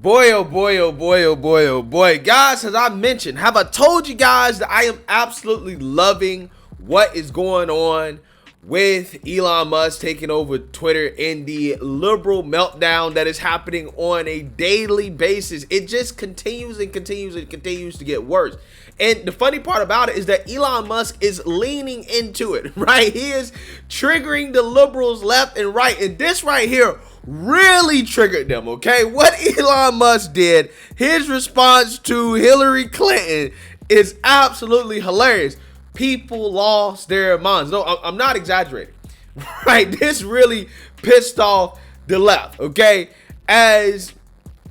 Boy, oh boy, oh boy, oh boy, oh boy. Guys, as I mentioned, have I told you guys that I am absolutely loving what is going on with Elon Musk taking over Twitter and the liberal meltdown that is happening on a daily basis. It just continues and continues and continues to get worse. And the funny part about it is that Elon Musk is leaning into it, right? He is triggering the liberals left and right. And this right here really triggered them, okay? What Elon Musk did, his response to Hillary Clinton is absolutely hilarious. People lost their minds. No, I'm not exaggerating, right? This really pissed off the left, okay? As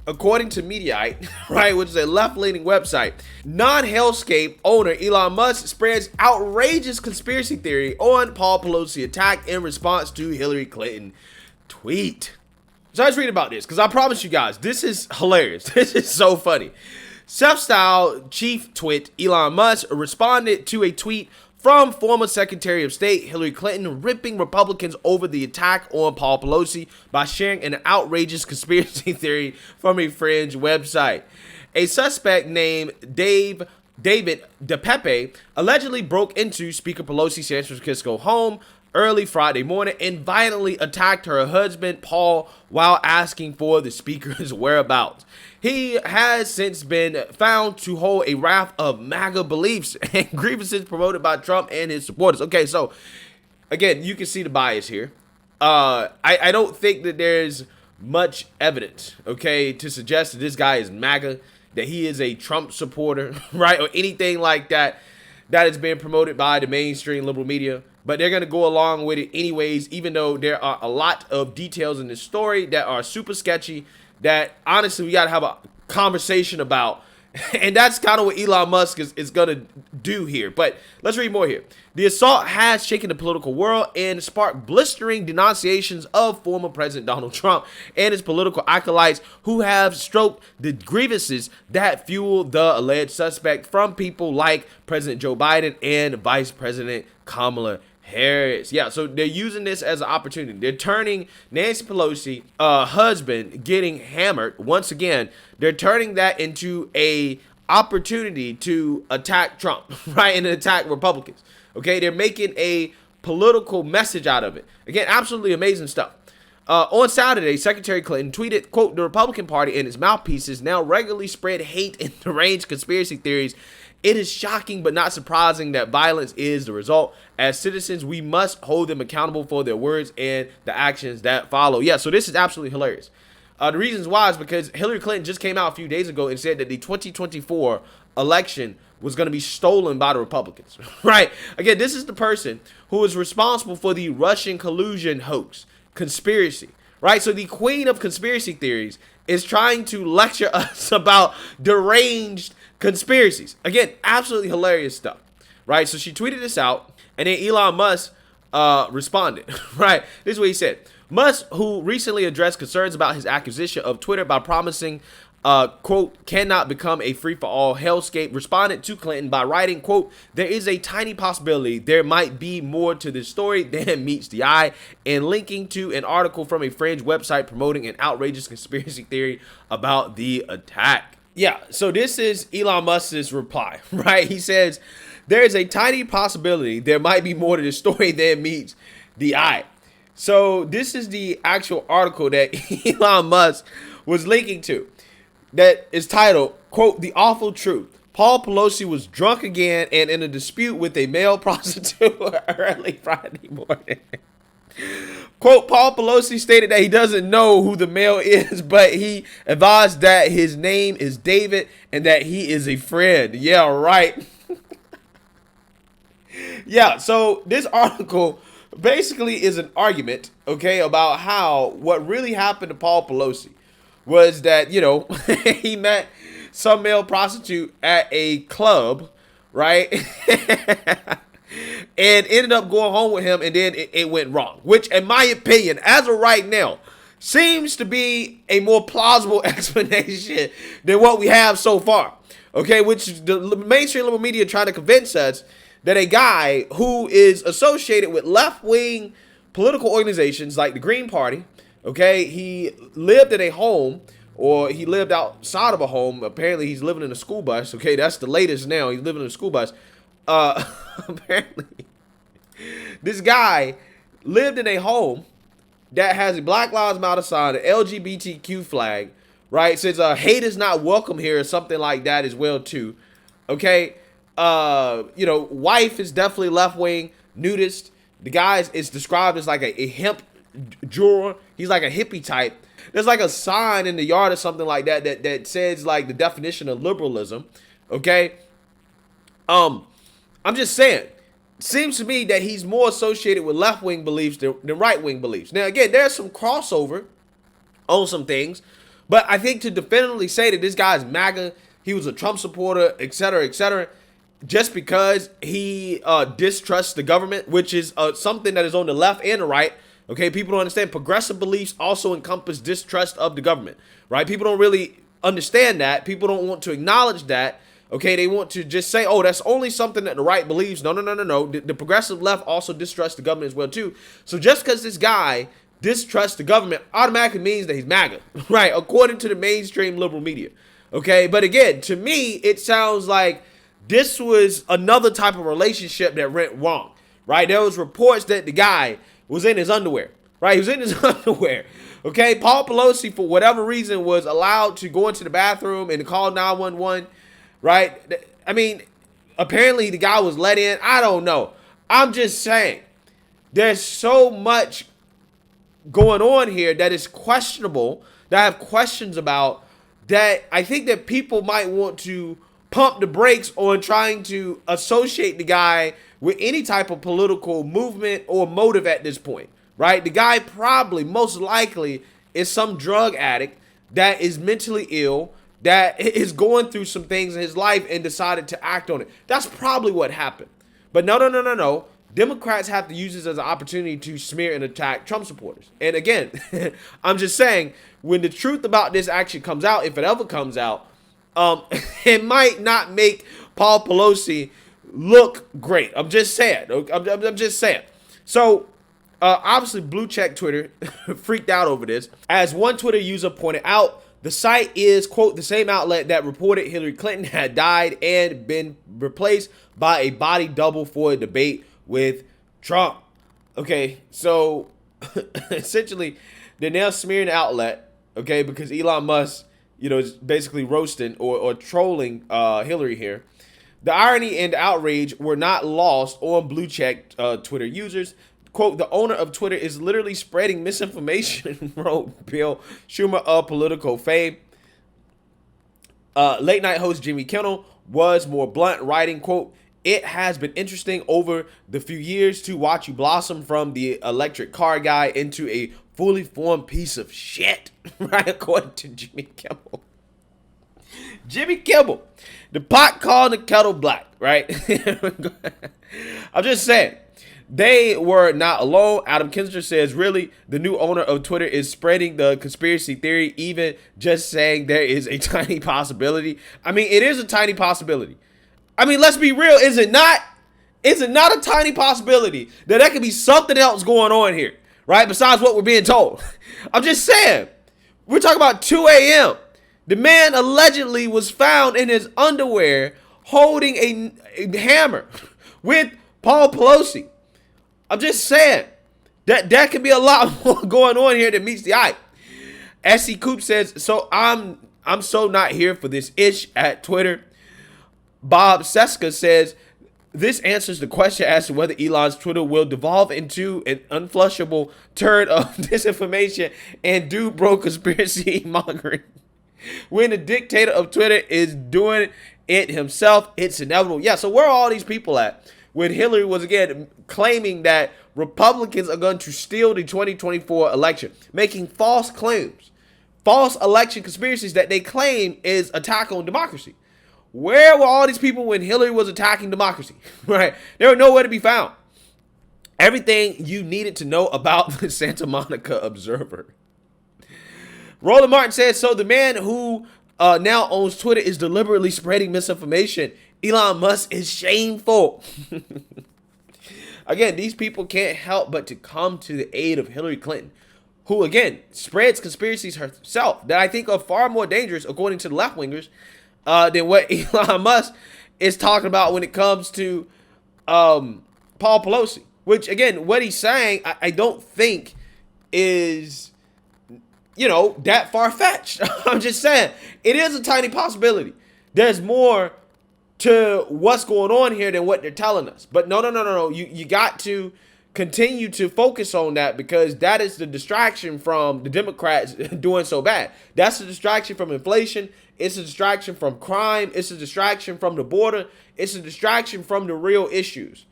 according to Mediaite, right, which is a left-leaning website, non-hellscape owner Elon Musk spreads outrageous conspiracy theory on Paul Pelosi attack in response to Hillary Clinton tweet. So I was reading about this because I promise you guys, this is hilarious. This is so funny. Self-styled chief twit Elon Musk responded to a tweet from former Secretary of State Hillary Clinton ripping Republicans over the attack on Paul Pelosi by sharing an outrageous conspiracy theory from a fringe website. A suspect named David DePepe allegedly broke into Speaker Pelosi's San Francisco home early Friday morning and violently attacked her husband, Paul, while asking for the speaker's whereabouts. He has since been found to hold a raft of MAGA beliefs and grievances promoted by Trump and his supporters. Okay, so again, you can see the bias here. I don't think that there's much evidence, okay, to suggest that this guy is MAGA, that he is a Trump supporter, right, or anything like that is being promoted by the mainstream liberal media. But they're going to go along with it anyways, even though there are a lot of details in this story that are super sketchy that honestly we got to have a conversation about. And that's kind of what Elon Musk is going to do here. But let's read more here. The assault has shaken the political world and sparked blistering denunciations of former President Donald Trump and his political acolytes who have stroked the grievances that fuel the alleged suspect from people like President Joe Biden and Vice President Kamala Harris. Yeah, so they're using this as an opportunity. They're turning Nancy Pelosi, husband, getting hammered once again. They're turning that into a opportunity to attack Trump, right, and attack Republicans. Okay, they're making a political message out of it. Again, absolutely amazing stuff. On Saturday, Secretary Clinton tweeted, quote, "The Republican Party and its mouthpieces now regularly spread hate and deranged conspiracy theories. It is shocking but not surprising that violence is the result. As citizens, we must hold them accountable for their words and the actions that follow." Yeah, so this is absolutely hilarious. The reasons why is because Hillary Clinton just came out a few days ago and said that the 2024 election was going to be stolen by the Republicans, right? Again, this is the person who is responsible for the Russian collusion hoax, conspiracy, right? So the queen of conspiracy theories is trying to lecture us about deranged conspiracies. Again, absolutely hilarious stuff, right? So she tweeted this out, and then Elon Musk responded, right? This is what he said. Musk, who recently addressed concerns about his acquisition of Twitter by promising, quote, cannot become a free-for-all hellscape, responded to Clinton by writing, quote, "There is a tiny possibility there might be more to this story than meets the eye," and linking to an article from a fringe website promoting an outrageous conspiracy theory about the attack. Yeah, so this is Elon Musk's reply, right? He says, "There is a tiny possibility there might be more to the story than meets the eye." So this is the actual article that Elon Musk was linking to that is titled, quote, "The Awful Truth. Paul Pelosi was drunk again and in a dispute with a male prostitute early Friday morning." Quote, "Paul Pelosi stated that he doesn't know who the male is, but he advised that his name is David and that he is a friend." Yeah, right. Yeah, so this article basically is an argument, okay, about how what really happened to Paul Pelosi was that, you know, he met some male prostitute at a club, right? And ended up going home with him, and then it went wrong, which in my opinion, as of right now, seems to be a more plausible explanation than what we have so far, okay, which the mainstream liberal media trying to convince us that a guy who is associated with left-wing political organizations like the Green Party, okay, he lived in a home or he lived outside of a home. Apparently, he's living in a school bus. Okay, that's the latest now. He's living in a school bus. Apparently, this guy lived in a home that has a Black Lives Matter sign, an LGBTQ flag, right? Says hate is not welcome here, or something like that as well too. Okay, wife is definitely left wing, nudist. The guy is described as like a hemp juror. He's like a hippie type. There's like a sign in the yard or something like that says like the definition of liberalism. Okay, I'm just saying. Seems to me that he's more associated with left-wing beliefs than right-wing beliefs. Now, again, there's some crossover on some things, but I think to definitively say that this guy's MAGA, he was a Trump supporter, et cetera, just because he distrusts the government, which is something that is on the left and the right. Okay, people don't understand. Progressive beliefs also encompass distrust of the government, right? People don't really understand that. People don't want to acknowledge that. Okay, they want to just say, oh, that's only something that the right believes. No. The progressive left also distrusts the government as well, too. So just because this guy distrusts the government automatically means that he's MAGA, right? According to the mainstream liberal media. Okay, but again, to me, it sounds like this was another type of relationship that went wrong, right? There was reports that the guy was in his underwear, right? He was in his underwear. Okay, Paul Pelosi, for whatever reason, was allowed to go into the bathroom and call 911. Right? I mean, apparently the guy was let in. I don't know. I'm just saying there's so much going on here that is questionable, that I have questions about, that I think that people might want to pump the brakes on trying to associate the guy with any type of political movement or motive at this point, right? The guy probably, most likely, is some drug addict that is mentally ill, that is going through some things in his life and decided to act on it. That's probably what happened. But no. Democrats have to use this as an opportunity to smear and attack Trump supporters. And again, I'm just saying, when the truth about this actually comes out, if it ever comes out, it might not make Paul Pelosi look great. I'm just saying. I'm just saying. So, obviously, blue check Twitter freaked out over this. As one Twitter user pointed out, the site is, quote, the same outlet that reported Hillary Clinton had died and been replaced by a body double for a debate with Trump. Okay, so essentially, they're now smearing the outlet, okay, because Elon Musk, is basically roasting or trolling Hillary here. The irony and outrage were not lost on blue check Twitter users. Quote, the owner of Twitter is literally spreading misinformation, wrote Bill Schumer of Politico fame. Late night host Jimmy Kimmel was more blunt, writing, quote, it has been interesting over the few years to watch you blossom from the electric car guy into a fully formed piece of shit, right? According to Jimmy Kimmel. Jimmy Kimmel, the pot calling the kettle black, right? I'm just saying. They were not alone. Adam Kinzer says, really, the new owner of Twitter is spreading the conspiracy theory, even just saying there is a tiny possibility. I mean, it is a tiny possibility. I mean, let's be real. Is it not? Is it not a tiny possibility that there could be something else going on here, right? Besides what we're being told. I'm just saying. We're talking about 2 a.m. The man allegedly was found in his underwear holding a hammer with Paul Pelosi. I'm just saying that could be a lot more going on here that meets the eye. SC Coop says, so I'm so not here for this ish at Twitter. Bob Seska says, this answers the question as to whether Elon's Twitter will devolve into an unflushable turd of disinformation and do bro conspiracy mongering. When the dictator of Twitter is doing it himself, it's inevitable. Yeah, so where are all these people at? When Hillary was, again, claiming that Republicans are going to steal the 2024 election, making false claims, false election conspiracies that they claim is attack on democracy. Where were all these people when Hillary was attacking democracy, right? They were nowhere to be found. Everything you needed to know about the Santa Monica Observer. Roland Martin says, so the man who now owns Twitter is deliberately spreading misinformation. Elon Musk is shameful. Again, these people can't help but to come to the aid of Hillary Clinton. who, again, spreads conspiracies herself that I think are far more dangerous, according to the left-wingers, than what Elon Musk is talking about when it comes to Paul Pelosi. Which, again, what he's saying, I don't think is, that far-fetched. I'm just saying, it is a tiny possibility. There's more to what's going on here than what they're telling us. But no. You got to continue to focus on that, because that is the distraction from the Democrats doing so bad. That's the distraction from inflation. It's a distraction from crime. It's a distraction from the border. It's a distraction from the real issues.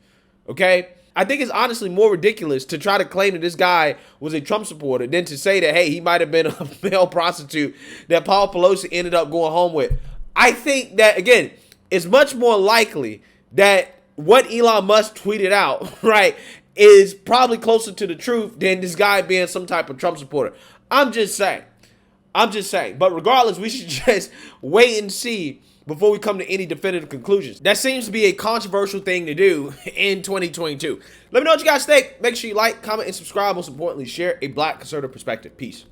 Okay? I think it's honestly more ridiculous to try to claim that this guy was a Trump supporter than to say that, hey, he might have been a male prostitute that Paul Pelosi ended up going home with. I think that, again, it's much more likely that what Elon Musk tweeted out, right, is probably closer to the truth than this guy being some type of Trump supporter. I'm just saying. But regardless, we should just wait and see before we come to any definitive conclusions. That seems to be a controversial thing to do in 2022. Let me know what you guys think. Make sure you like, comment, and subscribe. Most importantly, share a Black conservative perspective. Peace.